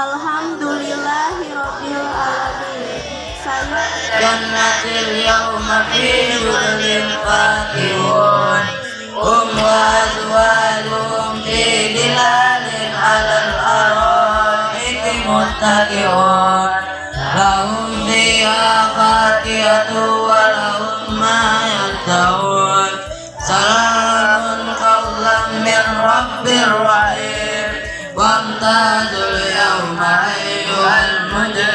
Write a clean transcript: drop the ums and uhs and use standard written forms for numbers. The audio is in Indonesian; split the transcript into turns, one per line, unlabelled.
Alhamdulillahirabbil alamin. Saya
jannatil yawma fi dhillin fakihun hum wa azwajuhum fi dhilalin 'alal ara'iki muttaqi'un lahum fiha fakihatun wa lahum ma yad'un salamun qawlan min rabbir rahim wamtazul yawma ayyuhal mujrimun